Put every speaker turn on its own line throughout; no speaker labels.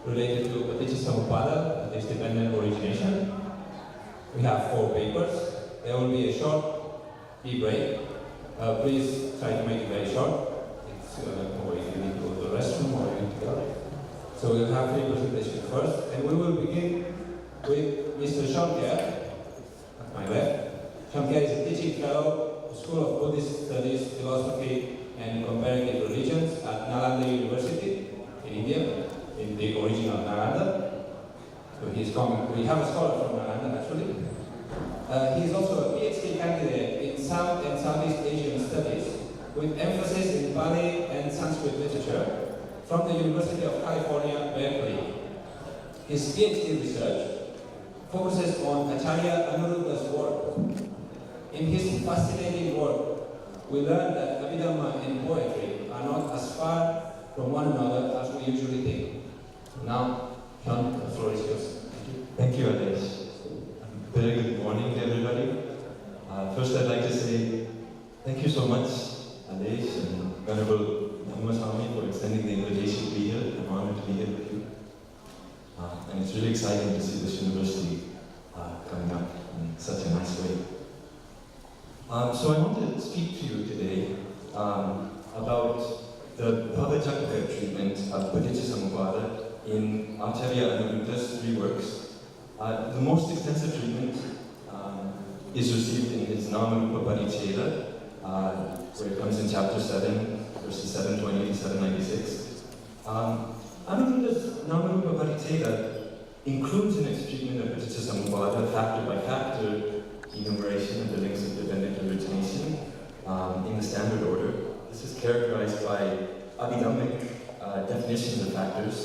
related to Paticca that is dependent origination. We have 4 papers. There will be a short tea break. Please try to make it very short. Or if you need to go to the restroom or you need to go. So we'll have 3 presentations first, and we will begin with Mr. Shan at my left. Shan is a teaching fellow, School of Buddhist Studies, Philosophy and Comparative Religions at Nalanda University in India, in the original Nalanda. So he's coming. We have a scholar from Nalanda actually. He is also a PhD candidate in South and Southeast Asian Studies with emphasis in Pali and Sanskrit literature from the University of California, Berkeley. His PhD research focuses on Acharya Anuruddha's work. In his fascinating work, we learn that Abhidhamma and poetry are not as far from one another as we usually think. Now, Shan, the floor is yours.
Thank you, Ades. Very good morning to everybody. First, I'd like to say thank you so much, Ades and Venerable Dhammasami, for extending the invitation to be here. I'm honored to be here with you. And it's really exciting to see this university coming up in such a nice way. So I want to speak to you today about the Bhava-Chakra treatment of Paticca in Acharya Anuruddha's 3 works. The most extensive treatment is received in his Namarupa Paricheda, where it comes in chapter 7, verses 720 to 796. Anuruddha's Namarupa Paricheda includes in its treatment of Paticca factor by factor enumeration of the links of dependent origination in the standard order. This is characterized by Abhidhammic definitions of factors.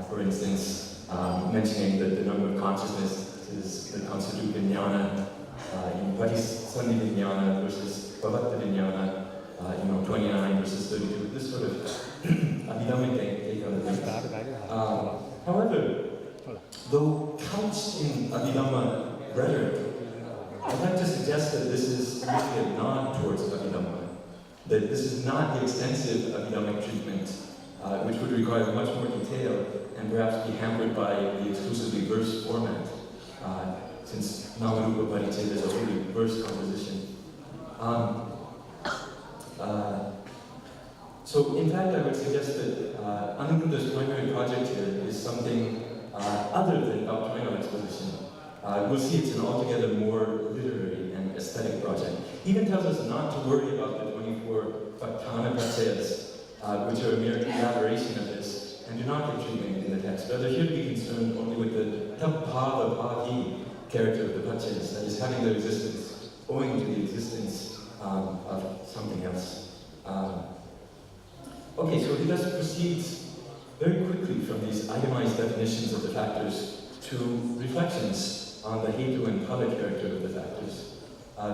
For instance, mentioning that the number of consciousnesses that constitute vijnana in Patisandhi vijnana versus Bhavatta vijnana, 29 versus 32, this sort of Abhidhammic take on the things. However, though couched in Abhidhamma rhetoric, I'd like to suggest that this is really a nod towards Abhidhamma, that this is not the extensive Abhidhammic treatment, which would require much more detail and perhaps be hampered by the exclusively verse format, since Namarupa Paricheda is a wholly verse composition. So in fact, I would suggest that Anuruddha's primary project here is something other than doctrinal exposition. We'll see it's an altogether more literary and aesthetic project. He even tells us not to worry about the 24 Bhaktana Prachayas, which are a mere elaboration of this, and do not get treatment in the text. Rather, here to be concerned only with the Tappava character of the Prachayas, that is, having their existence owing to the existence of something else. Okay, so he thus proceeds very quickly from these itemized definitions of the factors to reflections on the hetu and phala character of the factors,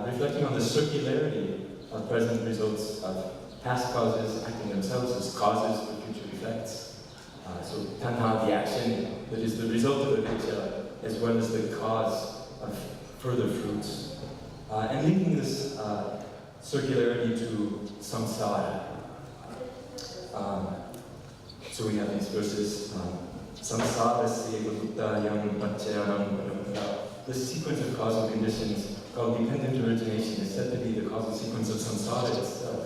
reflecting on the circularity of present results of past causes acting themselves as causes for future effects. So tanha, the action that is the result of the vicya, as well as the cause of further fruits. And linking this circularity to samsara. So we have these verses, samsarasya bhutayam pachayanam parampara. This sequence of causal conditions, called dependent origination, is said to be the causal sequence of samsara itself,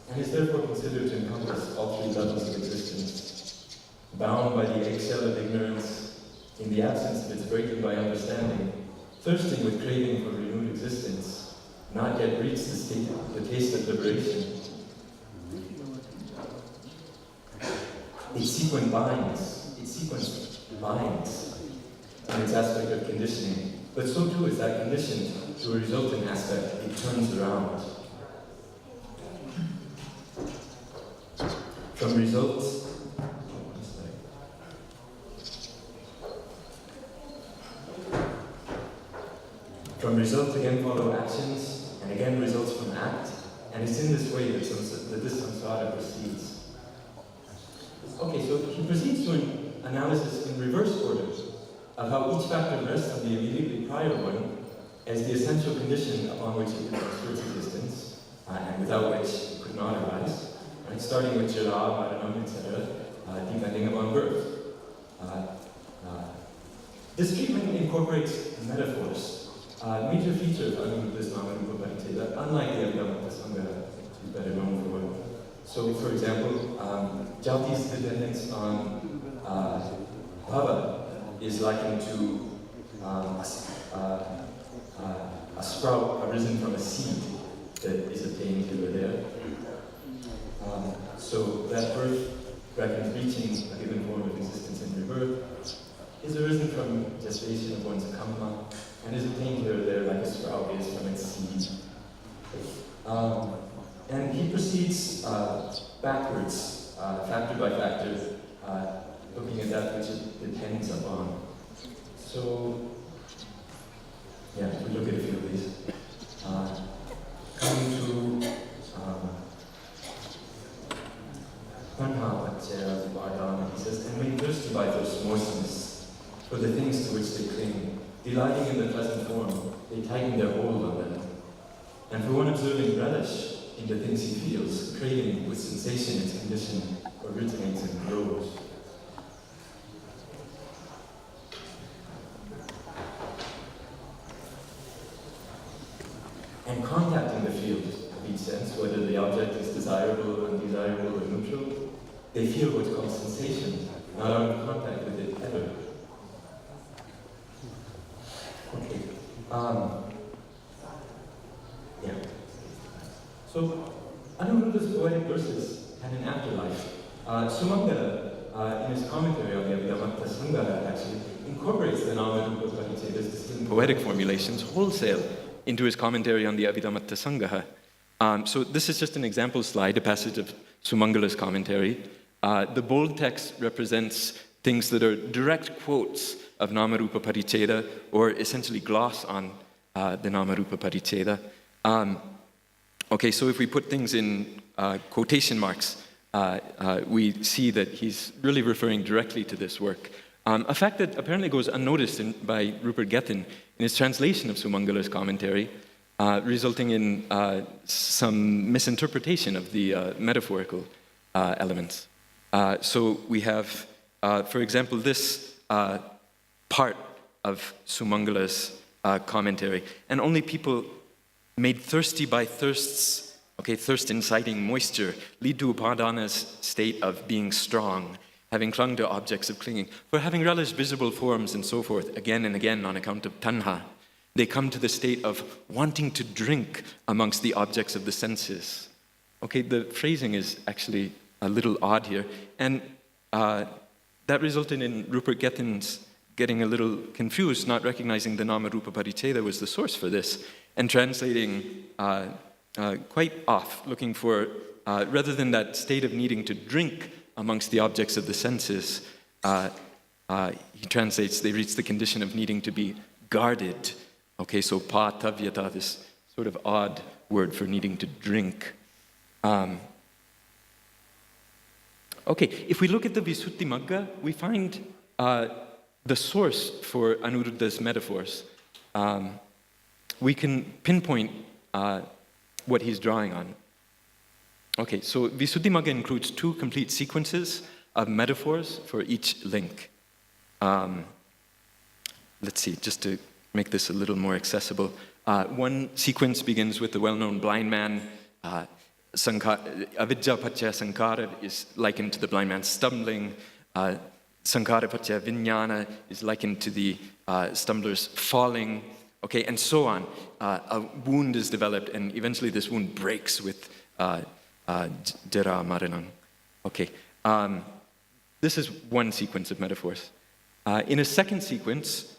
and is therefore considered to encompass all 3 levels of existence. Bound by the eggshell of ignorance, in the absence of its breaking by understanding, thirsting with craving for renewed existence, not yet reached the taste of liberation. Its sequence binds in its aspect of conditioning, but so too is that condition to a resultant aspect, it turns around. From results, again follow actions, and again results from act, and it's in this way that this samsara proceeds. Okay, so he proceeds to an analysis in reverse order of how each factor rests on the immediately prior one as the essential condition upon which it constitutes existence, and without which it could not arise, right? Starting with jara, maranam, etc., depending upon birth. This treatment incorporates metaphors. Major feature of Anuruddha's Namarupa Pariccheda, unlike the Abhidhamma Sangha, which is better known for. So, for example, Jati's dependence on bhava is likened to a sprout arisen from a seed that is attained here or there. So that birth reckons reaching a given form of existence and rebirth is arisen from gestation of one's Khammai and is attained here or there like a sprout is from its seed. And he proceeds backwards, factor by factor, looking at that which it depends upon. So, yeah, we look at a few of these. Coming to he says, and made thirsty by thirst moistness for the things to which they cling, delighting in the pleasant form, they tighten their hold on them. And for one observing relish in the things he feels, craving with sensation its condition originates and grows. And contacting the field of each sense, whether the object is desirable, undesirable, or neutral, they feel what's called sensation, not out of contact with it ever. Okay. Yeah. So, Anuruddha's poetic verses had an afterlife. Sumangala, in his commentary on the Abhidhamma Sangha, actually incorporates the Namarupa Pariccheda's distinct poetic formulations wholesale into his commentary on the Abhidhamma Sangha. So this is just an example slide, a passage of Sumangala's commentary. The bold text represents things that are direct quotes of Namarupa Paricheda, or essentially gloss on the Namarupa Paricheda. Okay, so if we put things in quotation marks, we see that he's really referring directly to this work. A fact that apparently goes unnoticed by Rupert Gethin in his translation of Sumangala's commentary, resulting in some misinterpretation of the metaphorical elements. So we have, for example, this part of Sumangala's commentary, and only people made thirsty by thirsts, okay, thirst inciting moisture, lead to Upadana's state of being strong, having clung to objects of clinging, for having relished visible forms and so forth, again and again on account of tanha, they come to the state of wanting to drink amongst the objects of the senses. Okay, the phrasing is actually a little odd here, and that resulted in Rupert Gethin's getting a little confused, not recognizing the Namarupa Paricheda was the source for this, and translating quite off, looking for, rather than that state of needing to drink amongst the objects of the senses, he translates, they reach the condition of needing to be guarded. Okay, so pa tavyata, this sort of odd word for needing to drink. Okay, if we look at the Visuddhimagga, we find the source for Anuruddha's metaphors. We can pinpoint what he's drawing on. Okay, so Visuddhimagga includes 2 complete sequences of metaphors for each link. Let's see, just to make this a little more accessible. One sequence begins with the well-known blind man. Avidya pacaya sankara is likened to the blind man stumbling. Sankara pacaya vijnana is likened to the stumblers falling. Okay, and so on. A wound is developed, and eventually this wound breaks with jara maranam. Okay, this is one sequence of metaphors. In a second sequence,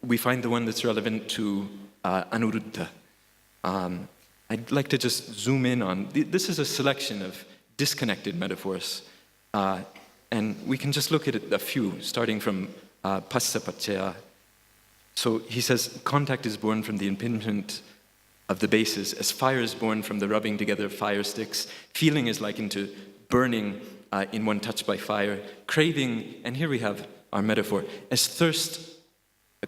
we find the one that's relevant to Anuruddha. I'd like to just zoom in on, this is a selection of disconnected metaphors, and we can just look at a few, starting from Passa Pacaya. So he says, contact is born from the impingement of the bases, as fire is born from the rubbing together of fire sticks. Feeling is likened to burning in one touched by fire. Craving, and here we have our metaphor, as thirst,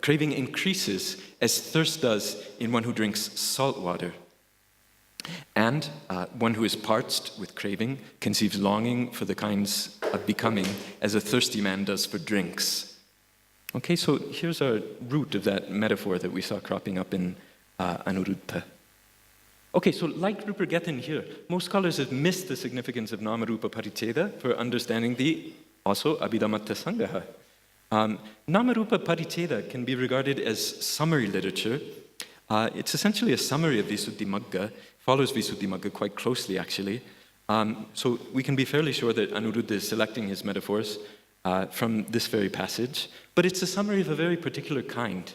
craving increases as thirst does in one who drinks salt water.
And one who is parched with craving conceives longing for the kinds of becoming as a thirsty man does for drinks. Okay, so here's our root of that metaphor that we saw cropping up in Anuruddha. Okay, so like Rupert Gethin here, most scholars have missed the significance of Namarupa Paricheda for understanding the also Abhidhammatta Sangaha. Namarupa Paricheda can be regarded as summary literature. It's essentially a summary of Visuddhimagga, follows Visuddhimagga quite closely actually. So we can be fairly sure that Anuruddha is selecting his metaphors from this very passage, but it's a summary of a very particular kind.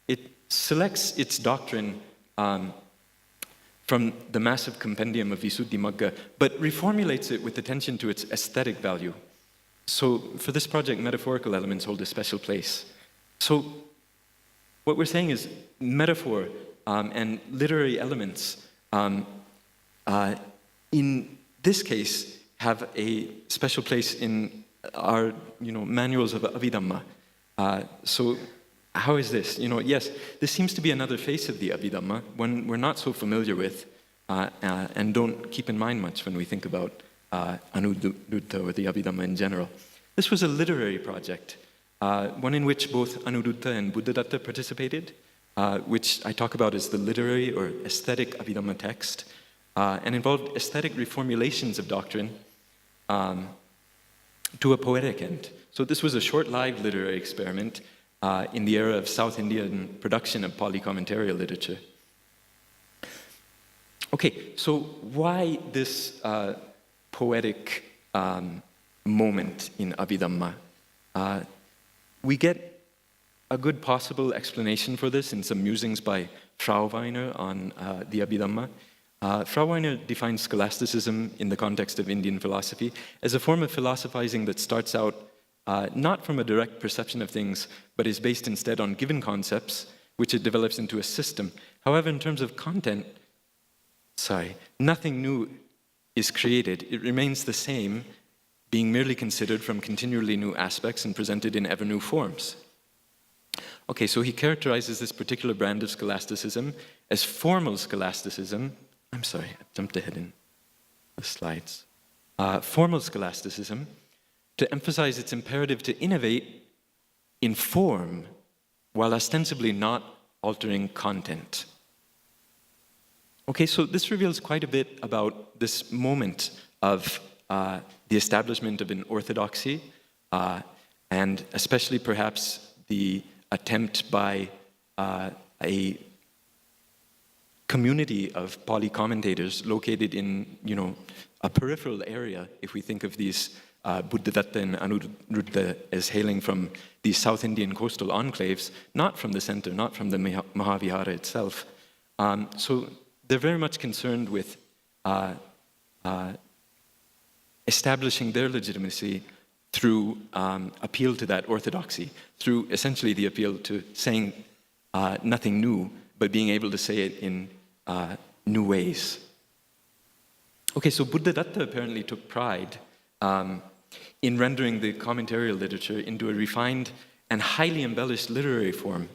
It selects its doctrine from the massive compendium of Visuddhimagga, but reformulates it with attention to its aesthetic value. So for this project, metaphorical elements hold a special place. So what we're saying is metaphor and literary elements in this case have a special place in our manuals of Abhidhamma. So how is this? Yes, this seems to be another face of the Abhidhamma, one we're not so familiar with and don't keep in mind much when we think about Anuruddha or the Abhidhamma in general. This was a literary project, one in which both Anuruddha and Buddhadatta participated, which I talk about as the literary or aesthetic Abhidhamma text, and involved aesthetic reformulations of doctrine to a poetic end. So this was a short-lived literary experiment in the era of South Indian production of Pali commentarial literature. Okay, so why this poetic moment in Abhidhamma? We get a good possible explanation for this in some musings by Frau Weiner on the Abhidhamma. Frau Weiner defines scholasticism in the context of Indian philosophy as a form of philosophizing that starts out not from a direct perception of things, but is based instead on given concepts, which it develops into a system. However, in terms of content, nothing new is created. It remains the same, being merely considered from continually new aspects and presented in ever new forms. Okay, so he characterizes this particular brand of scholasticism as formal scholasticism. I'm sorry, I jumped ahead in the slides. Formal scholasticism, to emphasize its imperative to innovate in form while ostensibly not altering content. Okay, so this reveals quite a bit about this moment of the establishment of an orthodoxy, and especially perhaps the attempt by a community of Pali commentators located in, a peripheral area, if we think of these Buddhadatta and Anuruddha as hailing from these South Indian coastal enclaves, not from the center, not from the Mahavihara itself. So they're very much concerned with establishing their legitimacy through appeal to that orthodoxy, through essentially the appeal to saying nothing new, but being able to say it in new ways. Okay, so Buddhadatta apparently took pride in rendering the commentarial literature into a refined and highly embellished literary form.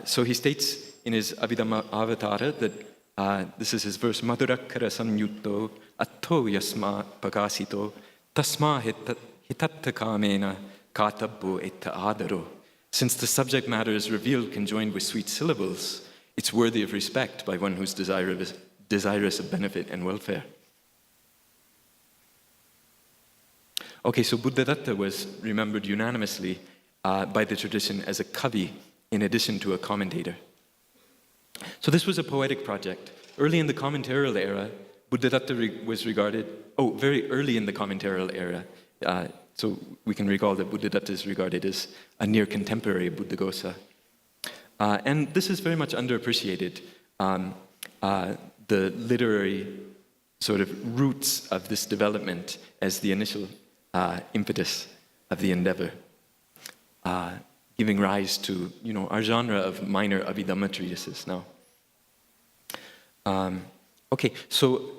So he states in his Abhidhamma Avatara that this is his verse, Madhurakkara samyutto atto yasma pakasito tasma hitatta kamena katabbo etta adaro. Since the subject matter is revealed conjoined with sweet syllables, it's worthy of respect by one who's desirous of benefit and welfare. Okay, so Buddhadatta was remembered unanimously by the tradition as a kavi in addition to a commentator. So this was a poetic project. Early in the commentarial era, Buddhadatta was regarded, very early in the commentarial era, so we can recall that Buddhadatta is regarded as a near contemporary Buddhaghosa. And this is very much underappreciated, the literary sort of roots of this development as the initial impetus of the endeavor, giving rise to, our genre of minor Abhidhamma treatises now. Okay, so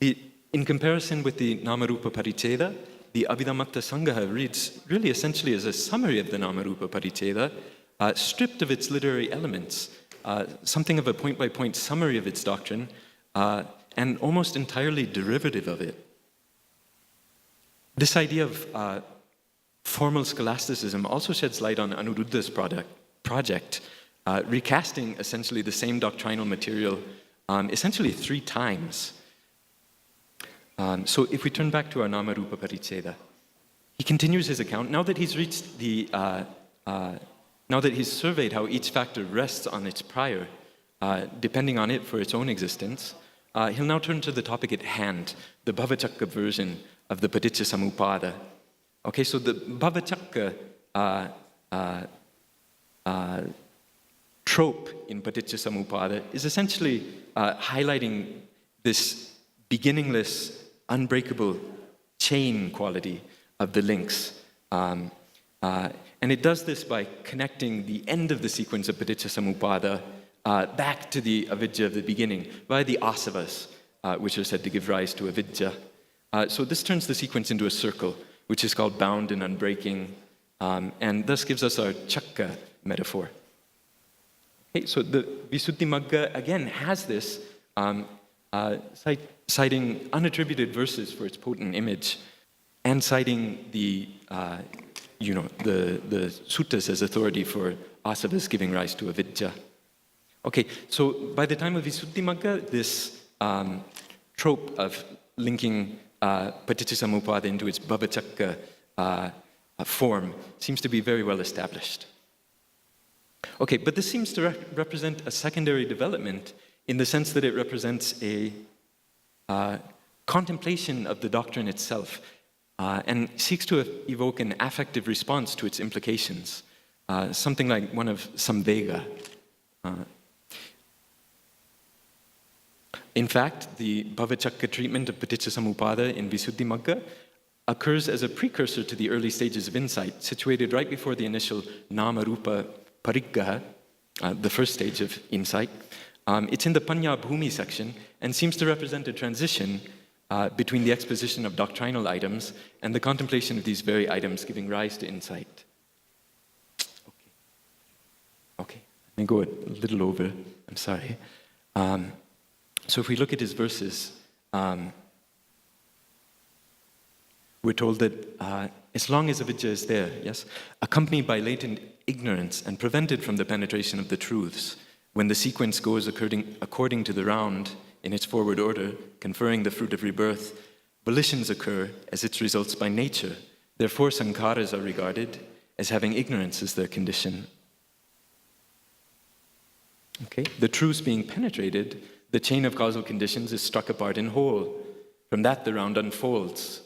in comparison with the Namarupa Paricheda, the Abhidhammatta Sangaha reads really essentially as a summary of the Namarupa Paricheda, stripped of its literary elements, something of a point-by-point summary of its doctrine, and almost entirely derivative of it. This idea of formal scholasticism also sheds light on Anuruddha's project, recasting essentially the same doctrinal material essentially 3 times. So if we turn back to our Nama Rupa Paricheda, he continues his account. Now that he's reached now that he's surveyed how each factor rests on its prior, depending on it for its own existence, he'll now turn to the topic at hand, the Bhavachakka version of the Paticca Samuppada. Okay, so the Bhavachakka trope in Paticca Samuppada is essentially highlighting this beginningless, unbreakable chain quality of the links. And it does this by connecting the end of the sequence of Paticca Samuppada back to the avidya of the beginning by the asavas, which are said to give rise to avidya. So this turns the sequence into a circle, which is called bound and unbreaking, and thus gives us our chakka metaphor. Okay, so the Visuddhimagga, again, has this, citing unattributed verses for its potent image, and citing the suttas as authority for asavas giving rise to avidya. Okay, so by the time of Visuddhimagga, this trope of linking Paticca Samuppada into its Bhavachakka form seems to be very well established. Okay, but this seems to represent a secondary development in the sense that it represents a contemplation of the doctrine itself and seeks to evoke an affective response to its implications, something like one of samvega. In fact, the Bhavachakka treatment of Paticca Samuppada in Visuddhimagga occurs as a precursor to the early stages of insight, situated right before the initial Nama-Rupa Pariggaha, the first stage of insight. It's in the Panya Bhumi section and seems to represent a transition between the exposition of doctrinal items and the contemplation of these very items giving rise to insight. Okay, let me go a little over, I'm sorry. So if we look at his verses, we're told that as long as avidya is there, yes, accompanied by latent ignorance and prevented from the penetration of the truths, when the sequence goes according to the round in its forward order, conferring the fruit of rebirth, volitions occur as its results by nature. Therefore, sankharas are regarded as having ignorance as their condition. Okay, the truths being penetrated, the chain of causal conditions is struck apart in whole. From that, the round unfolds.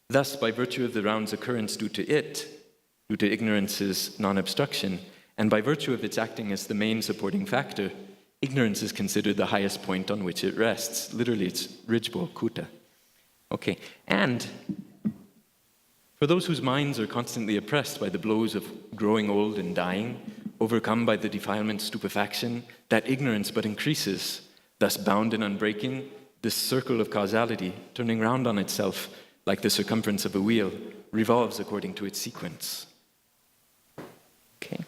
Thus, by virtue of the round's occurrence due to ignorance's non-obstruction, and by virtue of its acting as the main supporting factor, ignorance is considered the highest point on which it rests. Literally, it's ridgebo, kuta. Okay, and for those whose minds are constantly oppressed by the blows of growing old and dying, overcome by the defilement stupefaction, that ignorance but increases. Thus, bound and unbreaking, this circle of causality, turning round on itself like the circumference of a wheel, revolves according to its sequence. Okay.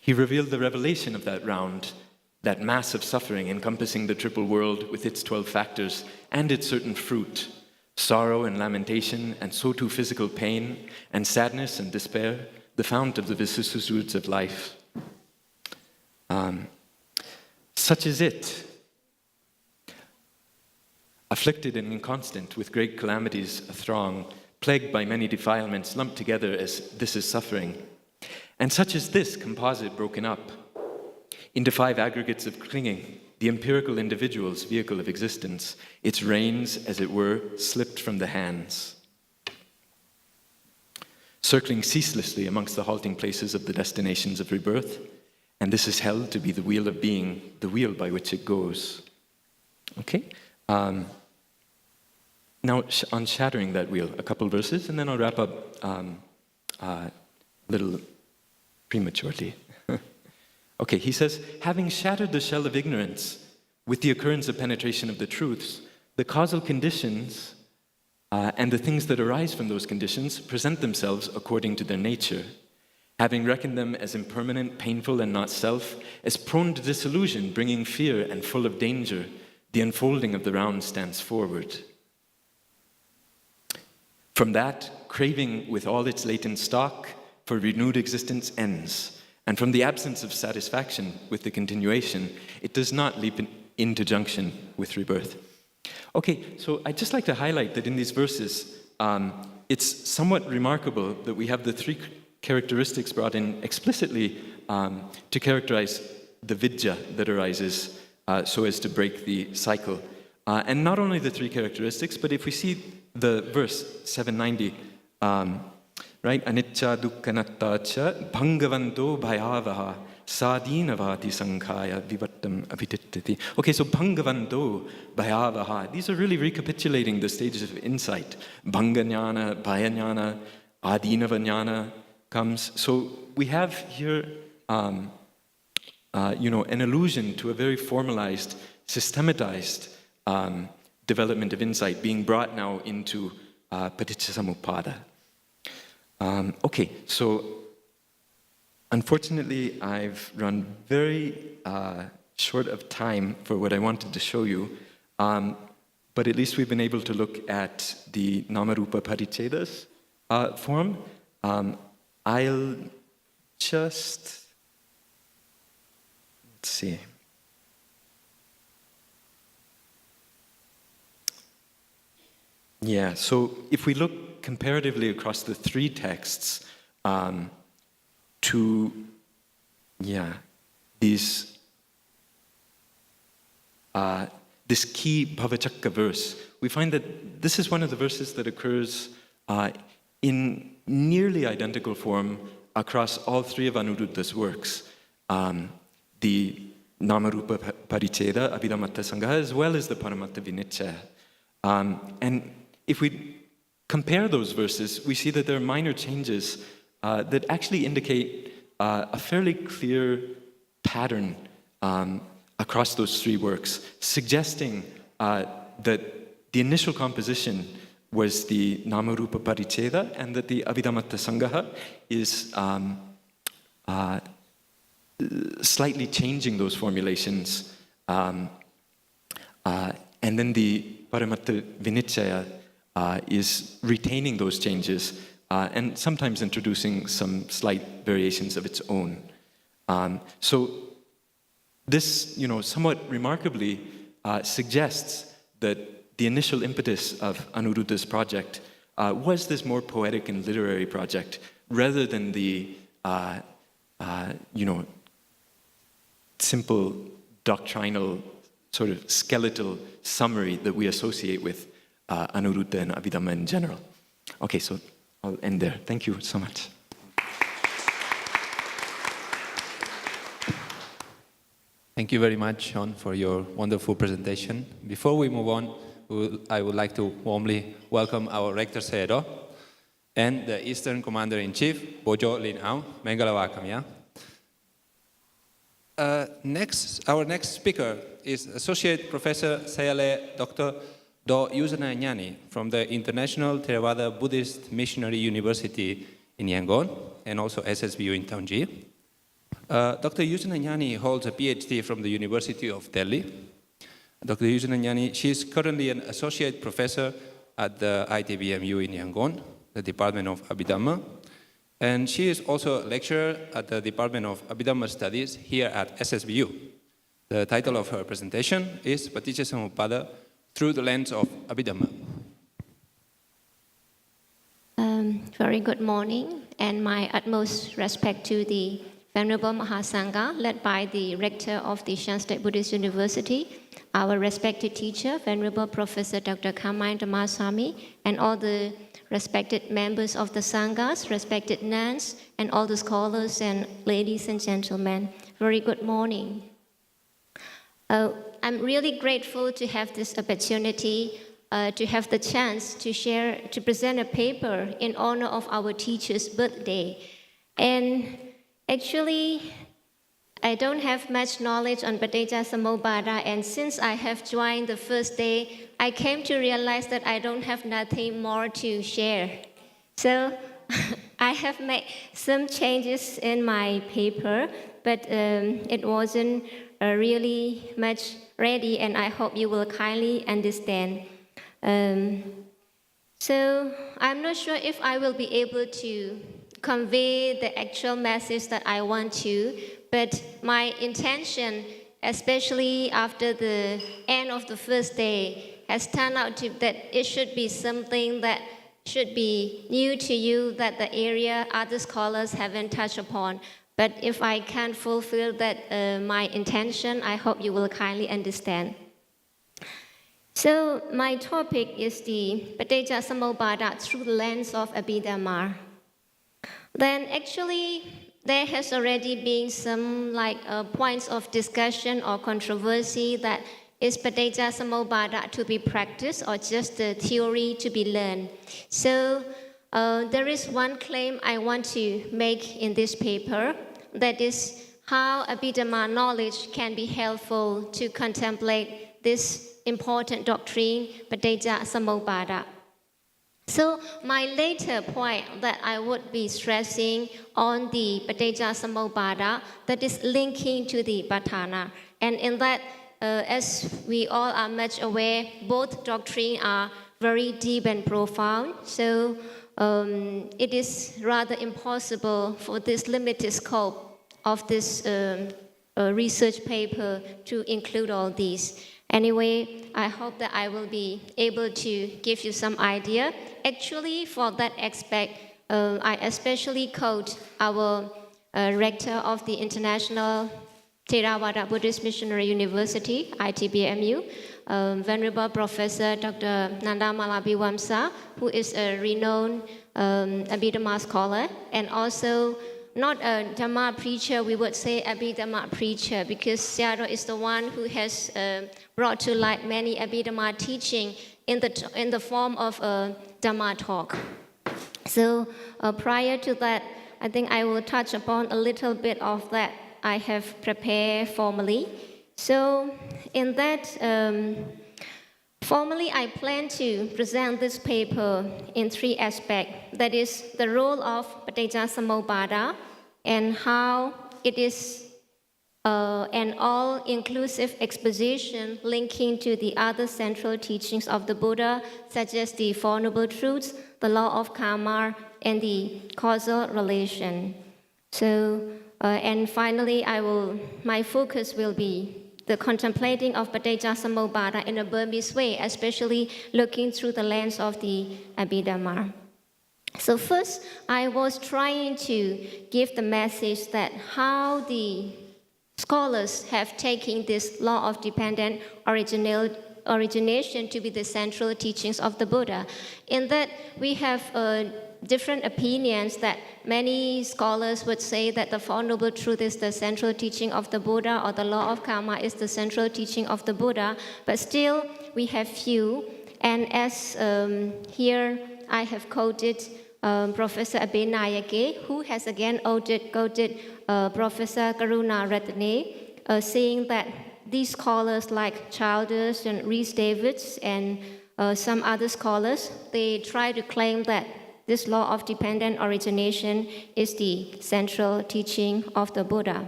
He revealed the revelation of that round, that mass of suffering encompassing the triple world with its 12 factors and its certain fruit, sorrow and lamentation, and so too physical pain, and sadness and despair, the fount of the vicissitudes of life. Such is it. Afflicted and inconstant, with great calamities athrong, plagued by many defilements, lumped together as this is suffering. And such is this composite broken up into 5 aggregates of clinging, the empirical individual's vehicle of existence, its reins, as it were, slipped from the hands, circling ceaselessly amongst the halting places of the destinations of rebirth, and this is held to be the wheel of being, the wheel by which it goes. Okay? Now, on shattering that wheel, a couple verses, and then I'll wrap up a little prematurely. Okay, he says, having shattered the shell of ignorance with the occurrence of penetration of the truths, the causal conditions and the things that arise from those conditions present themselves according to their nature. having reckoned them as impermanent, painful, and not self, as prone to disillusion, bringing fear and full of danger, the unfolding of the round stands forward. From that, craving with all its latent stock for renewed existence ends, and from the absence of satisfaction with the continuation, it does not leap into junction with rebirth. Okay, so I'd just like to highlight that in these verses, it's somewhat remarkable that we have the three characteristics brought in explicitly to characterize the vidya that arises so as to break the cycle. And not only the three characteristics, but if we see the verse 790, right? Anicca dukkha anatta cha bhangavanto bhayavaha sadinavati sankhaya vivattam avitittati. Okay, so bhangavanto bhayavaha. These are really recapitulating the stages of insight. Bhanganyana, bhayanyana, adinavanyana comes. So we have here, an allusion to a very formalized, systematized development of insight being brought now into paticcasamuppada. Okay, so unfortunately I've run very short of time for what I wanted to show you, but at least we've been able to look at the Namarupa Parichedas form. I'll just, let's see. Yeah, so if we look comparatively across the three texts to, this key Bhavachakka verse, we find that this is one of the verses that occurs in nearly identical form across all three of Anuruddha's works, the Namarupa Paricheda, Abhidhammatta Sangha, as well as the Paramatta Vinichaya. And if we compare those verses, we see that there are minor changes that actually indicate a fairly clear pattern across those three works, suggesting that the initial composition was the Namarupa Paricheda and that the Abhidhammatta Sangha is slightly changing those formulations. And then the Paramatta Vinichaya is retaining those changes and sometimes introducing some slight variations of its own. So this, somewhat remarkably suggests that the initial impetus of Anuruddha's project was this more poetic and literary project, rather than the, simple doctrinal sort of skeletal summary that we associate with Anuruddha and Abhidhamma in general. Okay, so I'll end there. Thank you so much.
Thank you very much, Shan, for your wonderful presentation. Before we move on, I would like to warmly welcome our Rector Sayadaw and the Eastern Commander-in-Chief, Bojo Lin Aung. Mengalawakam, yeah? Our next speaker is Associate Professor Sayale Dr. Do Yusana Nyani from the International Theravada Buddhist Missionary University in Yangon and also SSBU in Taunji. Dr. Yusana Nyani holds a PhD from the University of Delhi. Dr. Yusana Nyani, she is currently an Associate Professor at the ITBMU in Yangon, the Department of Abhidhamma. And she is also a lecturer at the Department of Abhidhamma Studies here at SSBU. The title of her presentation is Paticcasamuppada Through the Lens of Abhidhamma.
Very good morning, and my utmost respect to the Venerable Mahasangha, led by the Rector of the Shan State Buddhist University, our respected teacher, Venerable Professor Dr. Khammai Dhammasami, and all the respected members of the Sanghas, respected nuns, and all the scholars and ladies and gentlemen. Very good morning. I'm really grateful to have this opportunity, to have the chance to present a paper in honor of our teacher's birthday. And actually, I don't have much knowledge on Paticcasamuppada, and since I have joined the first day, I came to realize that I don't have nothing more to share. So I I have made some changes in my paper, but it wasn't really much ready, and I hope you will kindly understand. So I'm not sure if I will be able to convey the actual message that I want to, but my intention, especially after the end of the first day, has turned out to that it should be something that should be new to you, that the area other scholars haven't touched upon. But if I can't fulfill that my intention, I hope you will kindly understand. So my topic is the Paticcasamuppada through the lens of Abhidhamma. Then actually, there has already been some points of discussion or controversy that is Paticcasamuppada to be practiced or just the theory to be learned. So there is one claim I want to make in this paper, that is how Abhidhamma knowledge can be helpful to contemplate this important doctrine, Paticcasamuppada. So my later point that I would be stressing on the Paticcasamuppada, that is linking to the Patthana. And in that, as we all are much aware, both doctrines are very deep and profound. So it is rather impossible for this limited scope of this research paper to include all these. Anyway, I hope that I will be able to give you some idea. Actually, for that aspect, I especially quote our Rector of the International Theravada Buddhist Missionary University, ITBMU, Venerable Professor Dr. Nanda Malabiwamsa, who is a renowned Abhidhamma scholar, and also not a Dhamma preacher, we would say Abhidhamma preacher, because Seattle is the one who has brought to light many Abhidhamma teaching in the form of a Dhamma talk. So prior to that, I think I will touch upon a little bit of that I have prepared formally. So in that, formally I plan to present this paper in three aspects. That is the role of Paticcasamuppada and how it is an all-inclusive exposition linking to the other central teachings of the Buddha, such as the Four Noble Truths, the law of karma, and the causal relation. So, and finally, my focus will be the contemplating of Paticcasamuppada in a Burmese way, especially looking through the lens of the Abhidhamma. So first, I was trying to give the message that how the scholars have taken this law of dependent origination to be the central teachings of the Buddha. In that, we have different opinions that many scholars would say that the Four Noble Truths is the central teaching of the Buddha, or the law of karma is the central teaching of the Buddha, but still we have few. And as here I have quoted Professor Abhinayake, who has again quoted Professor Karuna Ratne, saying that these scholars like Childers and Rhys Davids and some other scholars, they try to claim that this law of dependent origination is the central teaching of the Buddha.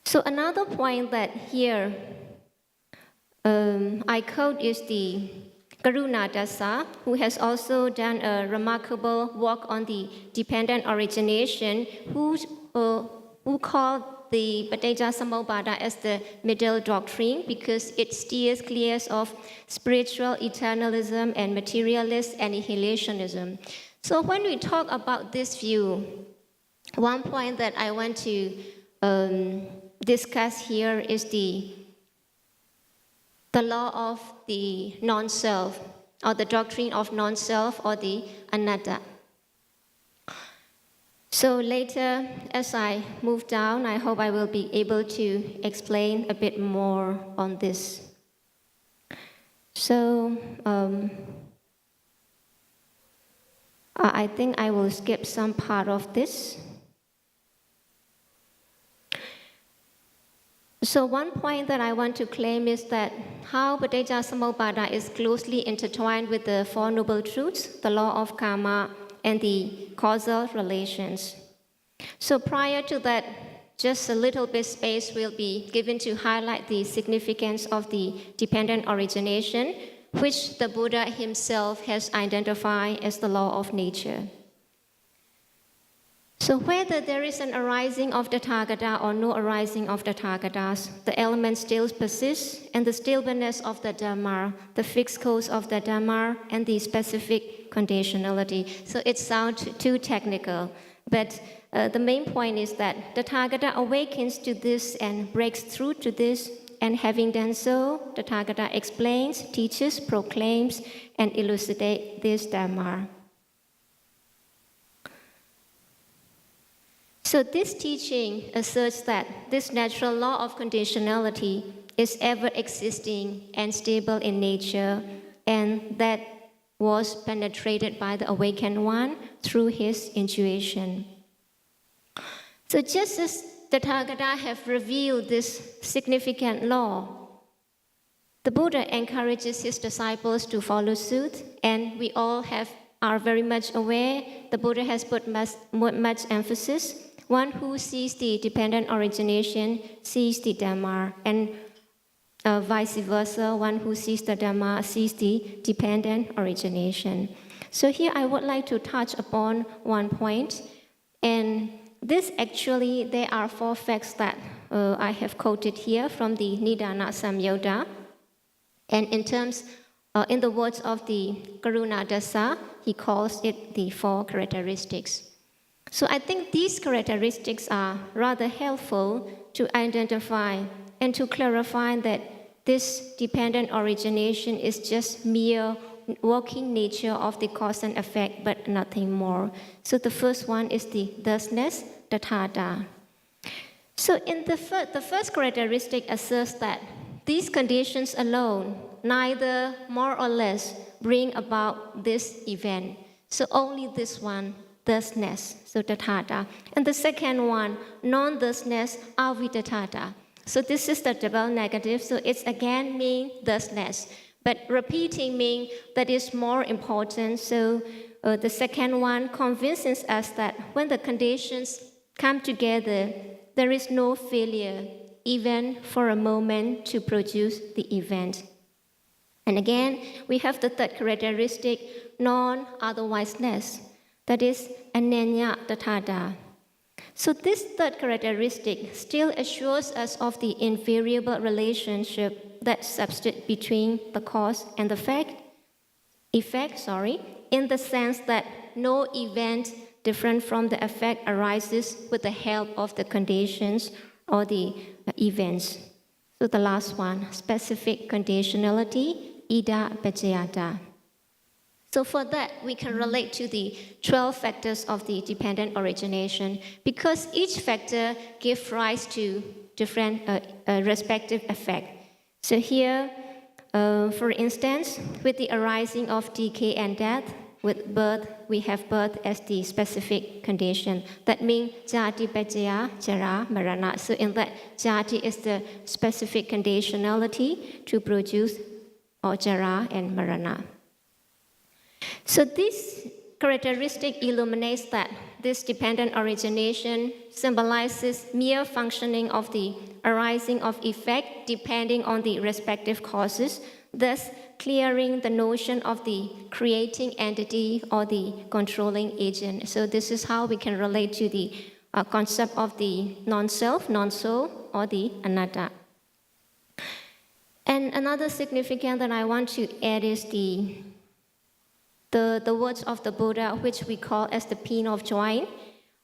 So another point that here I quote is the Karuna Dasa, who has also done a remarkable work on the dependent origination, who called the Paticcasamuppada as the middle doctrine because it steers clear of spiritual eternalism and materialist annihilationism. So when we talk about this view, one point that I want to discuss here is the law of the non-self, or the doctrine of non-self, or the anatta. So later, as I move down, I hope I will be able to explain a bit more on this. So I think I will skip some part of this. So one point that I want to claim is that how Paticcasamuppada is closely intertwined with the Four Noble Truths, the law of karma, and the causal relations. So prior to that, just a little bit space will be given to highlight the significance of the dependent origination, which the Buddha himself has identified as the law of nature. So whether there is an arising of the Tathagata or no arising of the Tathagatas, the elements still persist, and the stableness of the Dhamma, the fixed cause of the Dhamma, and the specific conditionality. So it sounds too technical, but the main point is that the Tathagata awakens to this and breaks through to this, and having done so, the Tathagata explains, teaches, proclaims, and elucidates this Dhamma. So this teaching asserts that this natural law of conditionality is ever existing and stable in nature, and that was penetrated by the awakened one through his intuition. So just as the Tathagata have revealed this significant law, the Buddha encourages his disciples to follow suit, and we all are very much aware the Buddha has put much emphasis. One who sees the dependent origination sees the Dhamma, and vice versa, one who sees the Dhamma sees the dependent origination. So here I would like to touch upon one point, and this actually, there are 4 facts that I have quoted here from the Nidana Samyutta. And in the words of the Karuna Dasa, he calls it the 4 characteristics. So I think these characteristics are rather helpful to identify and to clarify that this dependent origination is just mere working nature of the cause and effect, but nothing more. So the first one is the thusness, the tathata. So in the first characteristic asserts that these conditions alone, neither more or less, bring about this event. So only this one, thusness, so tathata. And the second one, non-thusness, avitatata. So this is the double negative, so it's again mean thusness. But repeating means that is more important. So the second one convinces us that when the conditions come together, there is no failure, even for a moment, to produce the event. And again, we have the third characteristic, non-otherwiseness. That is ananya tathata. So this third characteristic still assures us of the invariable relationship that subsists between the cause and the effect, in the sense that no event different from the effect arises with the help of the conditions or the events. So the last one, specific conditionality, ida pacayata. So for that, we can relate to the 12 factors of the dependent origination, because each factor gives rise to different respective effect. So here, for instance, with the arising of decay and death, with birth, we have birth as the specific condition. That means jati pacaya, jara, marana. So in that, jati is the specific conditionality to produce or jara and marana. So this characteristic illuminates that this dependent origination symbolizes mere functioning of the arising of effect depending on the respective causes, thus clearing the notion of the creating entity or the controlling agent. So this is how we can relate to the concept of the non-self, non-soul, or the anatta. And another significance that I want to add is the words of the Buddha, which we call as the pin of joint,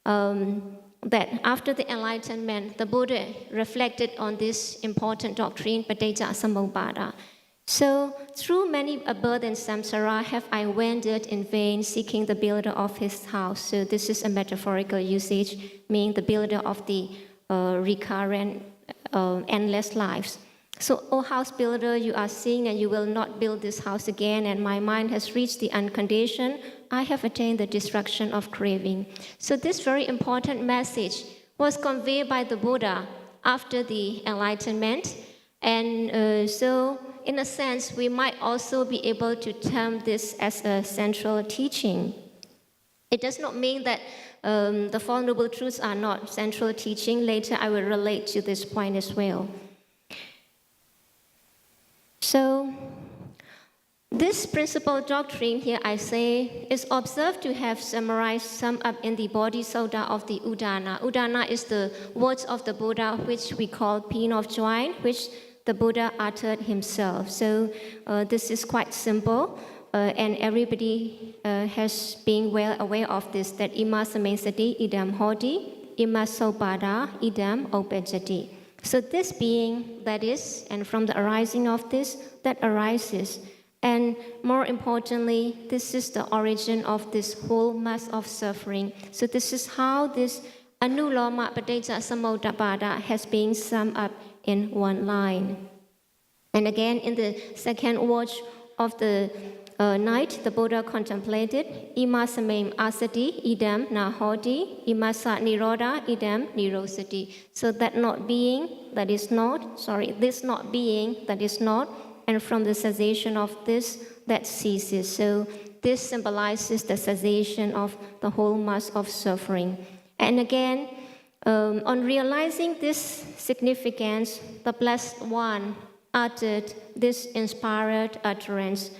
that after the enlightenment, the Buddha reflected on this important doctrine, paticca samuppada. So, through many a birth and samsara have I wandered in vain, seeking the builder of his house. So this is a metaphorical usage, meaning the builder of the recurrent, endless lives. So, O house builder, you are seeing and you will not build this house again, and my mind has reached the unconditioned. I have attained the destruction of craving. So this very important message was conveyed by the Buddha after the enlightenment. And so, in a sense, we might also be able to term this as a central teaching. It does not mean that the Four Noble Truths are not central teaching. Later, I will relate to this point as well. So, this principal doctrine here, I say, is observed to have summed up in the Bodhisattva of the Udana. Udana is the words of the Buddha, which we call Pin of Joy, which the Buddha uttered himself. So, this is quite simple. And everybody has been well aware of this, that ima sati idam hoti, ima sopada idam opejati. So this being, that is, and from the arising of this, that arises. And more importantly, this is the origin of this whole mass of suffering. So this is how this anuloma paticca samudappada has been summed up in one line. And again, in the second watch of the night, the Buddha contemplated ima samem asati idam na hoti, ima sa niroda idam nirosati. So that not being, that is not, this not being, that is not, and from the cessation of this, that ceases. So this symbolizes the cessation of the whole mass of suffering. And again, on realizing this significance, the Blessed One uttered this inspired utterance.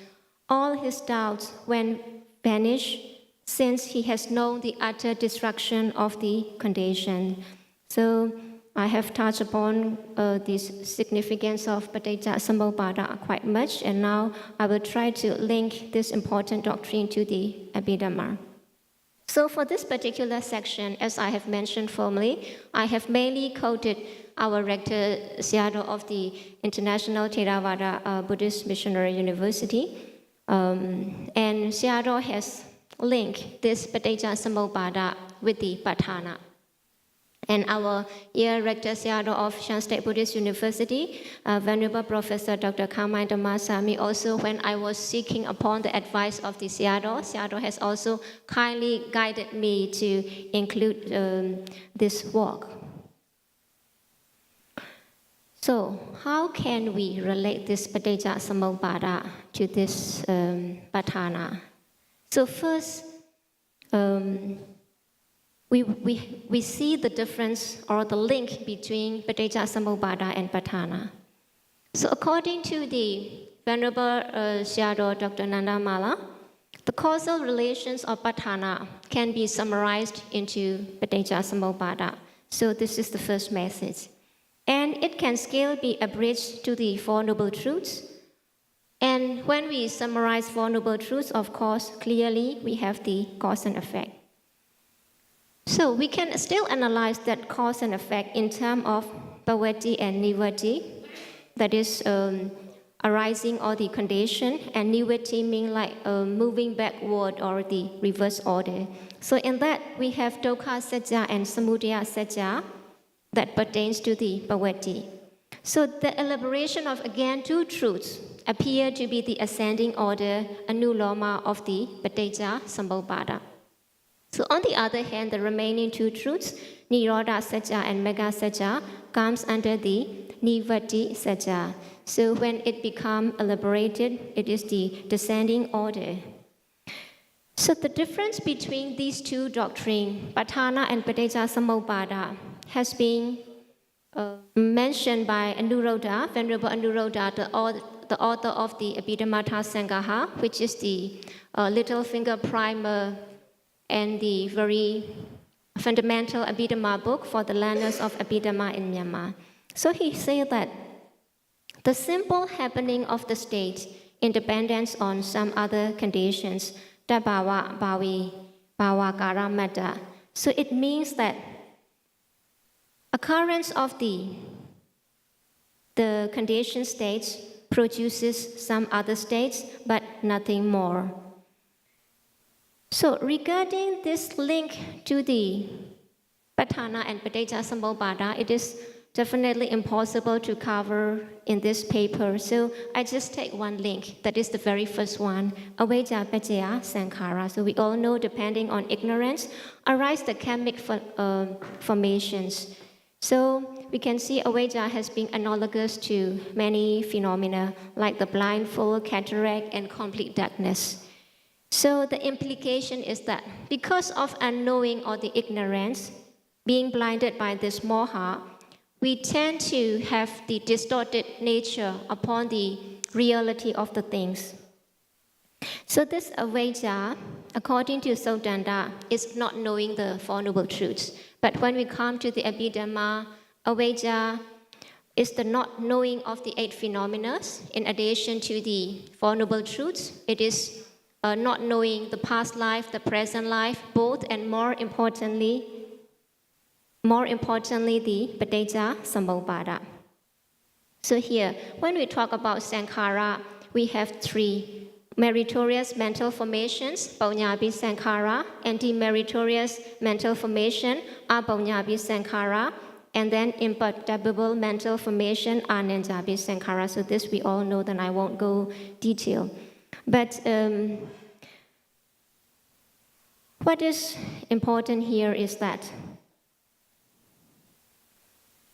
All his doubts went vanished, since he has known the utter destruction of the condition. So I have touched upon this significance of paticca samuppada quite much, and now I will try to link this important doctrine to the Abhidhamma. So for this particular section, as I have mentioned formerly, I have mainly quoted our Rector Sayadaw of the International Theravada Buddhist Missionary University. And Sayadaw has linked this paticca samuppada with the patthana. And our dear Rector Sayadaw of Shan State Buddhist University, Venerable Professor Dr. Khammai Dhammasami, also when I was seeking upon the advice of the Sayadaw has also kindly guided me to include this work. So, how can we relate this paticca samuppada to this patthana? So first, we see the difference or the link between paticca samuppada and patthana. So according to the Venerable Sayadaw Dr. Nandamala, the causal relations of patthana can be summarized into paticca samuppada. So this is the first message. And it can still be abridged to the Four Noble Truths. And when we summarize Four Noble Truths, of course, clearly we have the cause and effect. So we can still analyze that cause and effect in terms of bhavati and nivati, that is arising or the condition, and nivati means like moving backward or the reverse order. So in that we have dukkha sajja and samudaya sajja that pertains to the bhavati. So the elaboration of again two truths appear to be the ascending order anuloma of the paticca samuppada. So on the other hand, the remaining two truths, nirodha sajja and megha sajja, comes under the nivati sajja. So when it becomes elaborated, it is the descending order. So the difference between these two doctrines, patthana and paticca samuppada, has been mentioned by Anuruddha, Venerable Anuruddha, the author of the Abhidhamma Sangaha, which is the little finger primer and the very fundamental Abhidhamma book for the learners of Abhidhamma in Myanmar. So he said that the simple happening of the state in dependence on some other conditions, tabhava, bhavi, bhavakara matta. So it means that occurrence of the conditioned states produces some other states, but nothing more. So regarding this link to the patthana and paticca samuppada, it is definitely impossible to cover in this paper. So I just take one link, that is the very first one, avijja paccaya sankhara. So we all know, depending on ignorance, arise the karmic formations. So we can see avijja has been analogous to many phenomena like the blindfold, cataract, and complete darkness. So the implication is that because of unknowing or the ignorance, being blinded by this moha, we tend to have the distorted nature upon the reality of the things. So this avijja, according to Sodanda, is not knowing the Four Noble Truths. But when we come to the Abhidhamma, avijja is the not knowing of the 8 phenomena. In addition to the Four Noble Truths, it is not knowing the past life, the present life, both, and more importantly, the Paticca Samuppada. So here, when we talk about Sankhara, we have 3 meritorious mental formations, Paunyabi Sankhara, and demeritorious mental formation, Apaunyabi Sankhara, and then imperturbable mental formation, Ananjabi Sankhara. So this we all know, then I won't go detail. But what is important here is that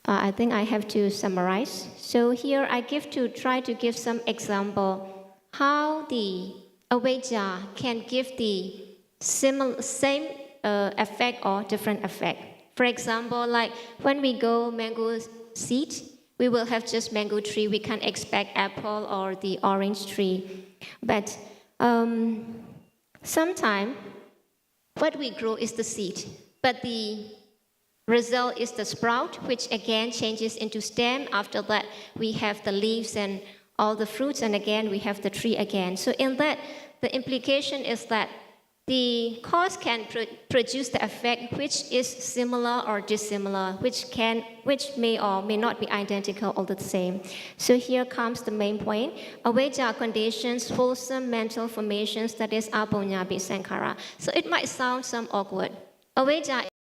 I think I have to summarize. So here I try to give some example how the avijja can give the same effect or different effect. For example, like when we go mango seed, we will have just mango tree. We can't expect apple or the orange tree. But sometimes what we grow is the seed, but the result is the sprout, which again changes into stem. After that, we have the leaves and all the fruits, and again we have the tree again. So in that, the implication is that the cause can produce the effect which is similar or dissimilar, which may or may not be identical or the same. So here comes the main point. Avijja conditions wholesome mental formations, that is Apaunyabi Sankhara. So it might sound some awkward. Avijja